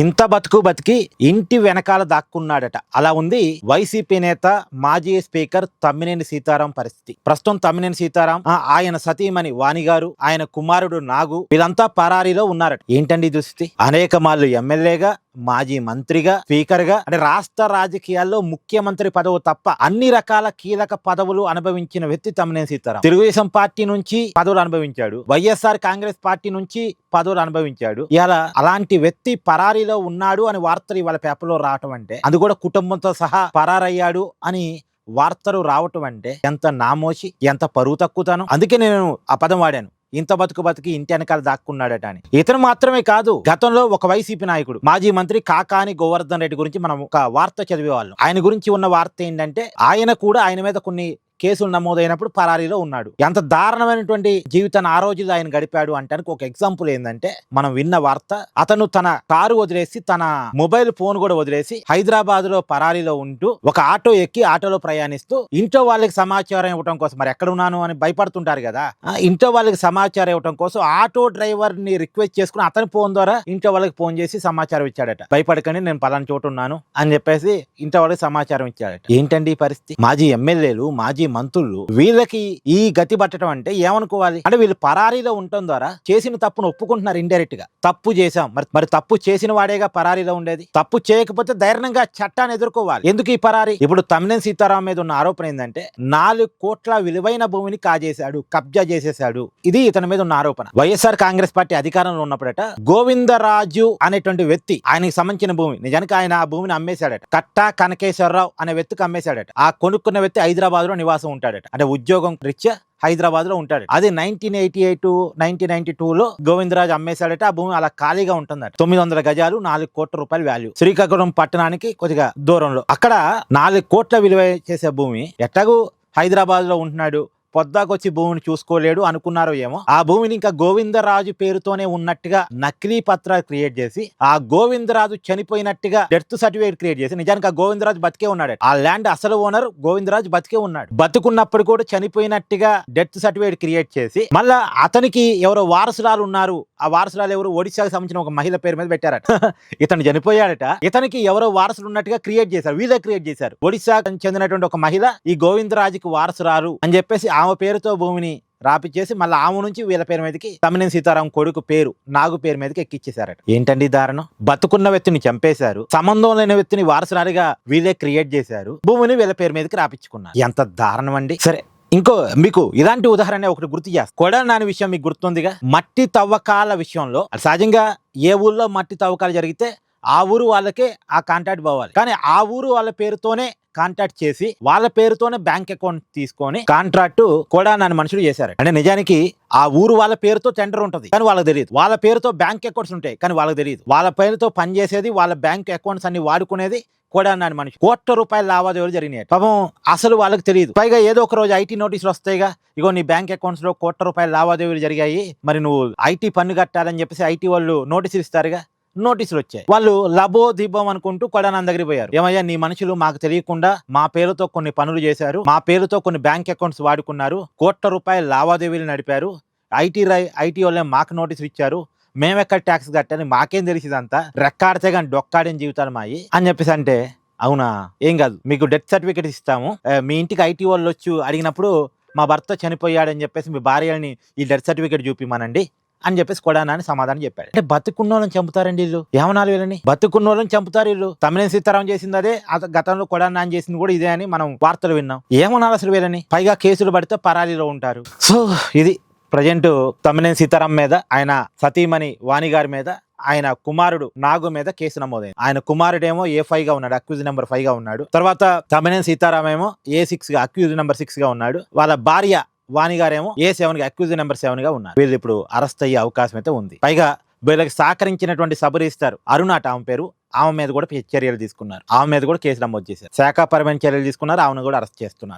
ఇంత బతుకు బతికి ఇంటి వెనకాల దాక్కున్నాడట. అలా ఉంది వైసీపీ నేత మాజీ స్పీకర్ తమ్మినేని సీతారాం పరిస్థితి. ప్రస్తుతం తమ్మినేని సీతారాం, ఆయన సతీమణి వాణి గారు, ఆయన కుమారుడు నాగు, వీళ్ళంతా పరారీలో ఉన్నారట. ఏంటండి దుస్థితి? అనేక మార్లు ఎమ్మెల్యేగా, మాజీ మంత్రిగా, స్పీకర్ గా, అంటే రాష్ట్ర రాజకీయాల్లో ముఖ్యమంత్రి పదవి తప్ప అన్ని రకాల కీలక పదవులు అనుభవించిన వ్యక్తి తమ్మినేని సీతారాం. తెలుగుదేశం పార్టీ నుంచి పదవులు అనుభవించాడు, వైఎస్ఆర్ కాంగ్రెస్ పార్టీ నుంచి పదవులు అనుభవించాడు. ఇలా అలాంటి వ్యక్తి పరారీలో ఉన్నాడు అని వార్తలు ఇవాళ పేపర్లో రావటం అంటే, అది కూడా కుటుంబంతో సహా పరారయ్యాడు అని వార్తలు రావటం అంటే ఎంత నామోషి, ఎంత పరువు తక్కువతనం. అందుకే నేను ఆ పదం వాడాను, ఇంత బతుకు బతికి ఇంటి వెనకాల దాక్కున్నాడట అని. ఇతను మాత్రమే కాదు, గతంలో ఒక వైసీపీ నాయకుడు, మాజీ మంత్రి కాకాని గోవర్ధన్ రెడ్డి గురించి మనం ఒక వార్త చదివేవాళ్ళం. ఆయన గురించి ఉన్న వార్త ఏంటంటే, ఆయన కూడా ఆయన మీద కొన్ని కేసులు నమోదైనప్పుడు పరారీలో ఉన్నాడు. ఎంత దారుణమైనటువంటి జీవితాన్ని ఆ రోజుల్లో ఆయన గడిపాడు అంటే ఒక ఎగ్జాంపుల్ ఏంటంటే, మనం విన్న వార్త, అతను తన కారు వదిలేసి, తన మొబైల్ ఫోన్ కూడా వదిలేసి హైదరాబాద్ లో పరారీలో ఉంటూ ఒక ఆటో ఎక్కి ఆటోలో ప్రయాణిస్తూ ఇంట్లో వాళ్ళకి సమాచారం ఇవ్వడం కోసం, మరి ఎక్కడ ఉన్నాను అని భయపడుతుంటారు కదా, ఇంట్లో వాళ్ళకి సమాచారం ఇవ్వడం కోసం ఆటో డ్రైవర్ ని రిక్వెస్ట్ చేసుకుని అతని ఫోన్ ద్వారా ఇంట్లో వాళ్ళకి ఫోన్ చేసి సమాచారం ఇచ్చాడట. భయపడకండి, నేను పలానా చోటు ఉన్నాను అని చెప్పేసి ఇంట్లో వాళ్ళకి సమాచారం ఇచ్చాడట. ఏంటండి ఈ పరిస్థితి? మాజీ ఎమ్మెల్యేలు, మాజీ మంత్రులు, వీళ్ళకి ఈ గతి పట్టడం అంటే ఏమనుకోవాలి? అంటే వీళ్ళు పరారీలో ఉండటం ద్వారా చేసిన తప్పును ఒప్పుకుంటున్నారు ఇండైరెక్ట్ గా. తప్పు చేశాం, మరి తప్పు చేసిన వాడేగా పరారీలో ఉండేది. తప్పు చేయకపోతే ధైర్యంగా చట్టాన్ని ఎదుర్కోవాలి. ఎందుకు ఈ పరారీ? ఇప్పుడు తమ్మినేని సీతారాం మీద ఉన్న ఆరోపణ ఏంటంటే, 4 కోట్ల విలువైన భూమిని కాజేశాడు, కబ్జా చేసేశాడు. ఇది ఇతని మీద ఉన్న ఆరోపణ. వైఎస్ఆర్ కాంగ్రెస్ పార్టీ అధికారంలో ఉన్నప్పుడట గోవిందరాజు అనేటువంటి వ్యక్తి, ఆయనకి సంబంధించిన భూమి, నిజానికి ఆయన ఆ భూమిని అమ్మేశాడట. కట్టా కనకేశ్వరరావు అనే వ్యక్తికి అమ్మేశాడట. ఆ కొనుక్కున్న వ్యక్తి హైదరాబాద్ లో నివాసం ఉంటాడట. అంటే ఉద్యోగం రీత్యా హైదరాబాద్ లో ఉంటాడు. అది 1988 1992లో గోవిందరాజు అమ్మేశాడట. ఆ భూమి అలా ఖాళీగా ఉంటుందట. 900 గజాలు, 4 కోట్ల రూపాయల వాల్యూ. శ్రీకాకుళం పట్టణానికి కొద్దిగా దూరంలో. అక్కడ 4 కోట్ల విలువ చేసే భూమి, ఎట్లాగూ హైదరాబాద్ లో ఉంటున్నాడు, పొద్దాకొచ్చి భూమిని చూసుకోలేడు అనుకున్నారో ఏమో, ఆ భూమిని ఇంకా గోవిందరాజు పేరుతోనే ఉన్నట్టుగా నకిలీ పత్రాలు క్రియేట్ చేసి, ఆ గోవిందరాజు చనిపోయినట్టుగా డెత్ సర్టిఫికేట్ క్రియేట్ చేసి, నిజానికి ఆ గోవిందరాజు బతికే ఉన్నాడు. ఆ ల్యాండ్ అసలు ఓనర్ గోవిందరాజు బతికే ఉన్నాడు. బతుకున్నప్పుడు కూడా చనిపోయినట్టుగా డెత్ సర్టిఫికేట్ క్రియేట్ చేసి, మళ్ళా అతనికి ఎవరో వారసురాలు ఉన్నారు, ఆ వారసురాలు ఎవరు, ఒడిశాకు సంబంధించిన ఒక మహిళ పేరు మీద పెట్టారట. ఇతను చనిపోయాడట, ఇతనికి ఎవరో వారసులు ఉన్నట్టుగా క్రియేట్ చేశారు, వీళ్ళే క్రియేట్ చేశారు. ఒడిశాకు చెందినటువంటి ఒక మహిళ ఈ గోవిందరాజుకి వారసురాలు అని చెప్పేసి ఆమె పేరుతో భూమిని రాపిచ్చేసి, మళ్ళీ ఆమె నుంచి వీళ్ళ పేరు మీదకి తమ్మినేని సీతారాం కొడుకు పేరు నాగు పేరు మీదకి ఎక్కిచ్చేశారట. ఏంటండి దారుణం? బతుకున్న వ్యక్తిని చంపేశారు, సంబంధం లేని వ్యక్తిని వారసురాలిగా వీళ్ళే క్రియేట్ చేశారు, భూమిని వీళ్ళ పేరు మీదకి రాపించుకున్నారు. ఎంత దారుణం అండి. సరే, ఇంకో మీకు ఇలాంటి ఉదాహరణ ఒకటి గుర్తు చేస్తా. కొడాలి నాని విషయం మీకు గుర్తుందిగా. మట్టి తవ్వకాల విషయంలో సహజంగా ఏ ఊళ్ళో మట్టి తవ్వకాలు జరిగితే ఆ ఊరు వాళ్ళకే ఆ కాంట్రాక్ట్ పోవాలి. కానీ ఆ ఊరు వాళ్ళ పేరుతోనే కాంట్రాక్ట్ చేసి, వాళ్ళ పేరుతోనే బ్యాంక్ అకౌంట్ తీసుకొని కాంట్రాక్ట్ కొడాలి నాని మనుషులు చేశారు. అంటే నిజానికి ఆ ఊరు వాళ్ళ పేరుతో టెండర్ ఉంటుంది, కానీ వాళ్ళకి తెలియదు. వాళ్ళ పేరుతో బ్యాంక్ అకౌంట్స్ ఉంటాయి, కానీ వాళ్ళకి తెలియదు. వాళ్ళ పేరుతో పనిచేసేది, వాళ్ళ బ్యాంక్ అకౌంట్స్ అన్ని వాడుకునేది కొడాలి నాని మనిషి. కోట్ల రూపాయల లావాదేవీలు జరిగినాయి. పాపం అసలు వాళ్ళకి తెలియదు. పైగా ఏదో ఒక రోజు ఐటీ నోటీసులు వస్తాయిగా, ఇగో నీ బ్యాంక్ అకౌంట్స్ లో కోట్ల రూపాయల లావాదేవీలు జరిగాయి, మరి నువ్వు ఐటీ పన్ను కట్టాలని చెప్పేసి ఐటీ వాళ్ళు నోటీసులు ఇస్తారుగా. నోటీసులు వచ్చాయి. వాళ్ళు లబో దీపం అనుకుంటూ కొడాలి దగ్గరికి పోయారు. ఏమయ్యా, నీ మనుషులు మాకు తెలియకుండా మా పేరుతో కొన్ని పనులు చేశారు, మా పేరుతో కొన్ని బ్యాంక్ అకౌంట్స్ వాడుకున్నారు, కోట్ల రూపాయల లావాదేవీలు నడిపారు, ఐటీ వాళ్ళే మాకు నోటీసులు ఇచ్చారు, మేమెక్కడ ట్యాక్స్ కట్టాలి, మాకేం తెలిసిందంతా, రెక్కాడితే కానీ డొక్కాడిన జీవితాలు మాయి అని చెప్పేసి అంటే, అవునా, ఏం కాదు, మీకు డెత్ సర్టిఫికేట్ ఇస్తాము, మీ ఇంటికి ఐటీ వాళ్ళు వచ్చి అడిగినప్పుడు మా భర్త చనిపోయాడని చెప్పేసి మీ భార్యని ఈ డెత్ సర్టిఫికేట్ చూపిమానండి అని చెప్పేసి కొడాలి నాని సమాధానం చెప్పాడు. అంటే బతుకున్న వాళ్ళని చంపుతారండి వీళ్ళు. ఏమనాలి వీళ్ళని? బతుకున్న వాళ్ళని చంపుతారు వీళ్ళు. తమ్మినేని సీతారాం చేసింది అదే, గతంలో కొడాలి నాని చేసింది కూడా ఇదే అని మనం వార్తలు విన్నాం. ఏమనాలి అసలు వీళ్ళని? పైగా కేసులు పడితే పరారీలో ఉంటారు. సో ఇది ప్రజెంట్ తమ్మినేని సీతారాం మీద, ఆయన సతీమణి వాణి గారి మీద, ఆయన కుమారుడు నాగు మీద కేసు నమోదైంది. ఆయన కుమారుడేమో A5 గా ఉన్నాడు, అక్యూజ్ నెంబర్ 5 గా ఉన్నాడు. తర్వాత తమ్మినేని సీతారాం ఏమో A6 గా, అక్యూజ్ నెంబర్ 6 గా ఉన్నాడు. వాళ్ళ భార్య వాణి గారేమో A7 గా, అక్యూజ్ నెంబర్ 7 గా ఉన్నారు. వీళ్ళు ఇప్పుడు అరెస్ట్ అయ్యే అవకాశం అయితే ఉంది. పైగా వీళ్ళకి సహకరించినటువంటి సబ్ రిజిస్టర్ అరుణ ఆమె పేరు, ఆమె మీద కూడా చర్యలు తీసుకున్నారు. ఆమె మీద కూడా కేసు నమోదు చేశారు. శాఖాపరమైన చర్యలు తీసుకున్నారు, ఆమెను కూడా అరెస్ట్ చేస్తున్నారు.